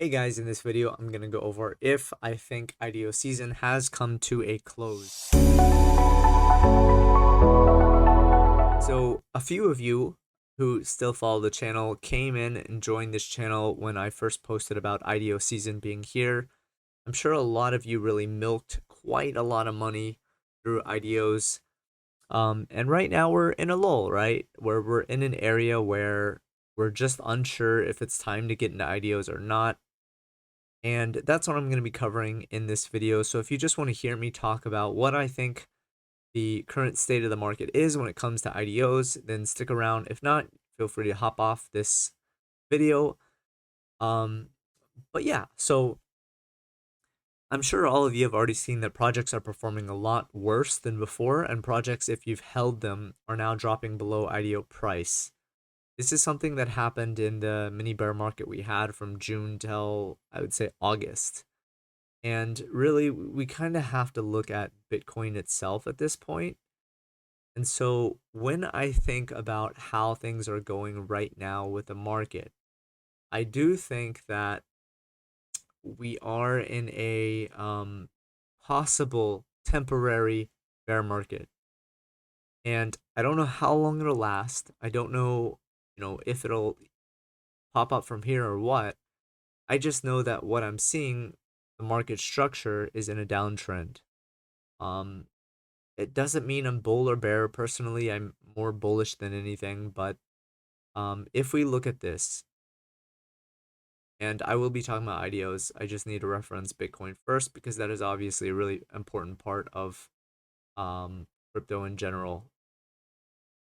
Hey guys, in this video, I'm going to go over if I think IDO season has come to a close. So a few of you who still follow the channel came in and joined this channel when I first posted about IDO season being here. I'm sure a lot of you really milked quite a lot of money through IDOs. And right now we're in a lull, right? Where we're in an area where we're just unsure if it's time to get into IDOs or not. And that's what I'm going to be covering in this video. So if you just want to hear me talk about what I think the current state of the market is when it comes to IDOs, then stick around. If not, feel free to hop off this video. But yeah, so I'm sure all of you have already seen that projects are performing a lot worse than before, and projects, if you've held them, are now dropping below IDO price. This is something that happened in the mini bear market we had from June till, I would say, August. And really, we kind of have to look at Bitcoin itself at this point. And so when I think about how things are going right now with the market, I do think that we are in a possible temporary bear market. And I don't know how long it'll last. I don't know, if it'll pop up from here or what. I just know that what I'm seeing, the market structure is in a downtrend. Um, it doesn't mean I'm bull or bear. Personally, I'm more bullish than anything. But if we look at this, and I will be talking about IDOs, I just need to reference Bitcoin first because that is obviously a really important part of crypto in general.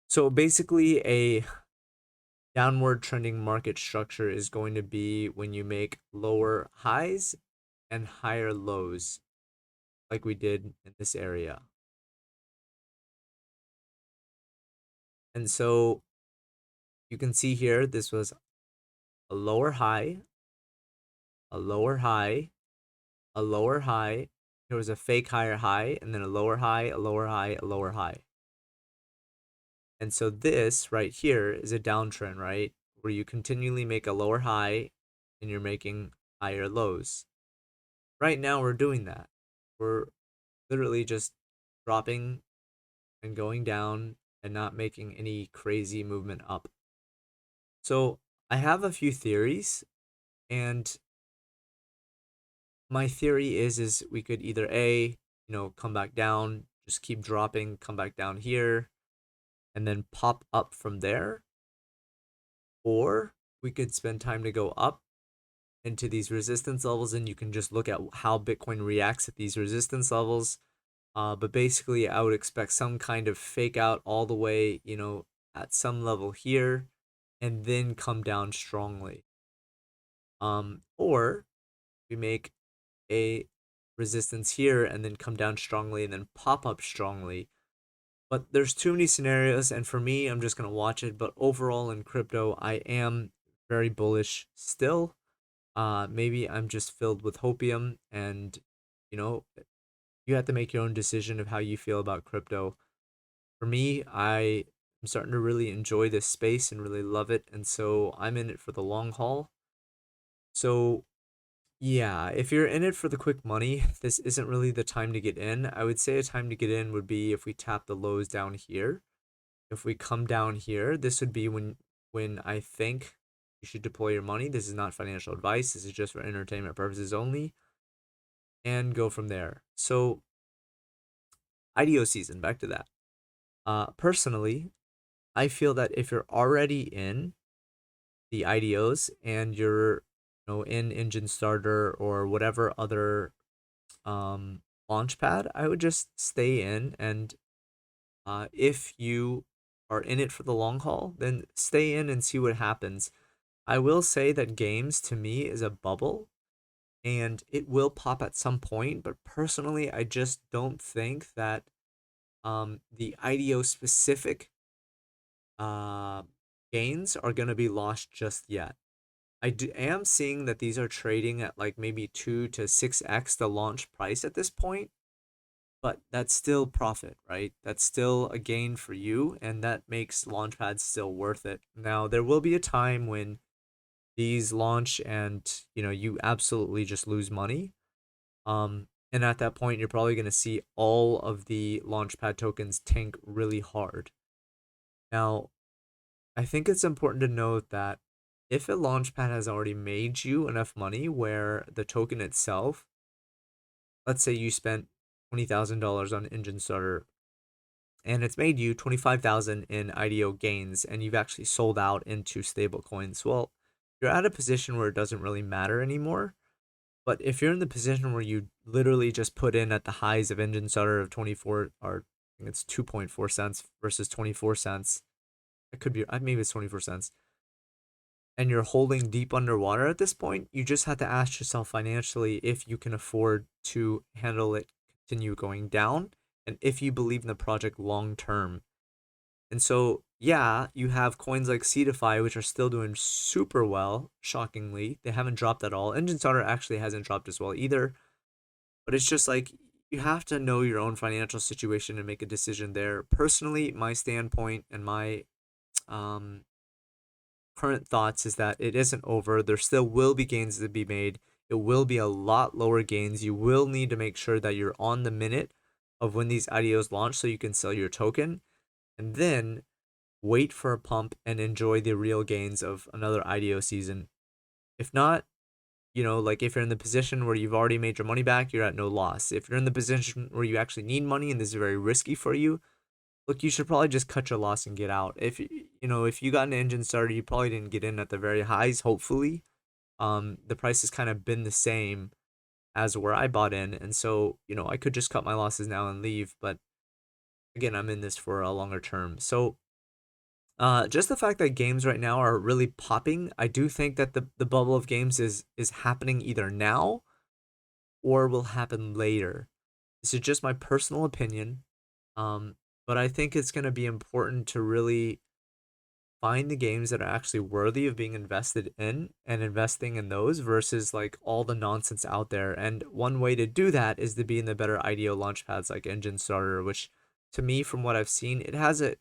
So basically, a downward trending market structure is going to be when you make lower highs and higher lows, like we did in this area. And so you can see here, this was a lower high, a lower high, a lower high. There was a fake higher high, and then a lower high, a lower high, a lower high. And so this right here is a downtrend, right? Where you continually make a lower high and you're making higher lows. Right now we're doing that. We're literally just dropping and going down and not making any crazy movement up. So I have a few theories, and my theory is we could either come back down, just keep dropping, come back down here, and then pop up from there, or we could spend time to go up into these resistance levels, and you can just look at how Bitcoin reacts at these resistance levels. But basically, I would expect some kind of fake out all the way, at some level here, and then come down strongly. Or we make a resistance here and then come down strongly and then pop up strongly. But there's too many scenarios, and for me, I'm just going to watch it. But overall in crypto, I am very bullish still. Maybe I'm just filled with hopium, and you know, you have to make your own decision of how you feel about crypto. For me, I am starting to really enjoy this space and really love it, and so I'm in it for the long haul. So yeah, if you're in it for the quick money, this isn't really the time to get in. I would say a time to get in would be if we tap the lows down here. If we come down here, this would be when I think you should deploy your money. This is not financial advice. This is just for entertainment purposes only, and go from there. So IDO season, back to that. Personally, I feel that if you're already in the IDOs and you're in Engine Starter or whatever other launchpad, I would just stay in. And if you are in it for the long haul, then stay in and see what happens. I will say that games to me is a bubble and it will pop at some point, but personally, I just don't think that the IDO specific uh, gains are going to be lost just yet. Am seeing that these are trading at like maybe 2 to 6x the launch price at this point, but that's still profit, right? That's still a gain for you, and that makes Launchpad still worth it. Now, there will be a time when these launch and you absolutely just lose money. And at that point, you're probably going to see all of the launchpad tokens tank really hard. Now, I think it's important to note that if a launchpad has already made you enough money where the token itself, let's say you spent $20,000 on engine starter and it's made you 25,000 in IDO gains and you've actually sold out into stable coins. Well, you're at a position where it doesn't really matter anymore. But if you're in the position where you literally just put in at the highs of engine starter of 24, or I think it's 2.4 cents versus 24 cents, it could be, maybe it's 24 cents, and you're holding deep underwater at this point, you just have to ask yourself financially if you can afford to handle it continue going down and if you believe in the project long term. And so, yeah, you have coins like Cetify, which are still doing super well, shockingly. They haven't dropped at all. Engine Starter actually hasn't dropped as well either. But it's just like you have to know your own financial situation and make a decision there. Personally, my standpoint and my um, current thoughts is that it isn't over. There still will be gains to be made. It will be a lot lower gains. You will need to make sure that you're on the minute of when these IDOs launch so you can sell your token. And then wait for a pump and enjoy the real gains of another IDO season. If not, like if you're in the position where you've already made your money back, you're at no loss. If you're in the position where you actually need money and this is very risky for you, look, you should probably just cut your loss and get out. If you got an engine starter, you probably didn't get in at the very highs, hopefully. The price has kind of been the same as where I bought in. And so, I could just cut my losses now and leave. But again, I'm in this for a longer term. So just the fact that games right now are really popping, I do think that the bubble of games is happening either now or will happen later. This is just my personal opinion. Um, but I think it's going to be important to really find the games that are actually worthy of being invested in and investing in those versus like all the nonsense out there. And one way to do that is to be in the better IDO launchpads like Engine Starter, which to me, from what I've seen, it has a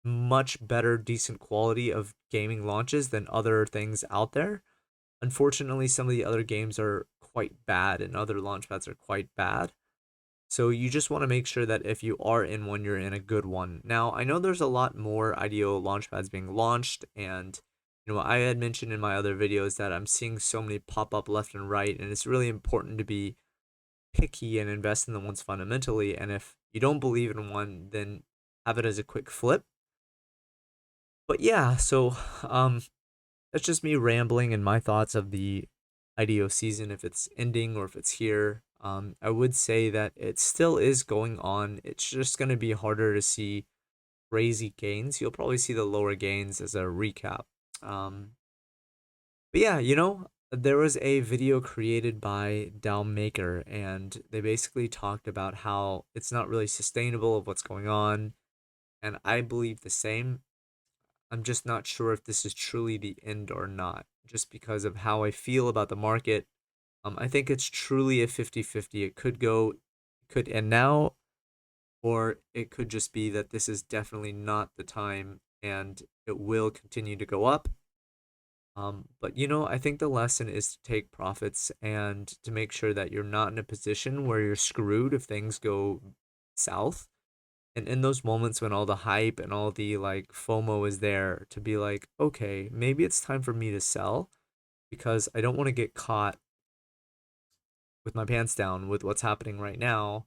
much better, decent quality of gaming launches than other things out there. Unfortunately, some of the other games are quite bad and other launchpads are quite bad. So you just want to make sure that if you are in one, you're in a good one. Now, I know there's a lot more IDO launchpads being launched, and I had mentioned in my other videos that I'm seeing so many pop up left and right, and it's really important to be picky and invest in the ones fundamentally. And if you don't believe in one, then have it as a quick flip. But yeah, so that's just me rambling and my thoughts of the IDO season, if it's ending or if it's here. I would say that it still is going on. It's just going to be harder to see crazy gains. You'll probably see the lower gains as a recap. But yeah, there was a video created by DAO Maker, and they basically talked about how it's not really sustainable of what's going on. And I believe the same. I'm just not sure if this is truly the end or not, just because of how I feel about the market. I think it's truly a 50-50. It could end now, or it could just be that this is definitely not the time and it will continue to go up. But I think the lesson is to take profits and to make sure that you're not in a position where you're screwed if things go south. And in those moments when all the hype and all the like FOMO is there, to be like, okay, maybe it's time for me to sell because I don't want to get caught with my pants down with what's happening right now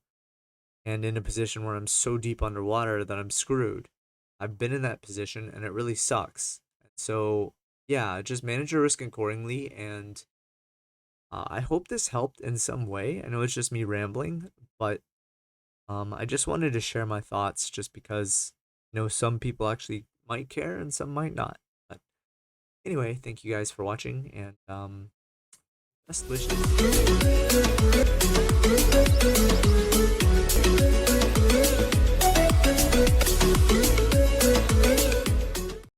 and in a position where I'm so deep underwater that I'm screwed. I've been in that position and it really sucks. So, yeah, just manage your risk accordingly. And I hope this helped in some way. I know it's just me rambling, but I just wanted to share my thoughts just because, some people actually might care and some might not. But anyway, thank you guys for watching and best wishes.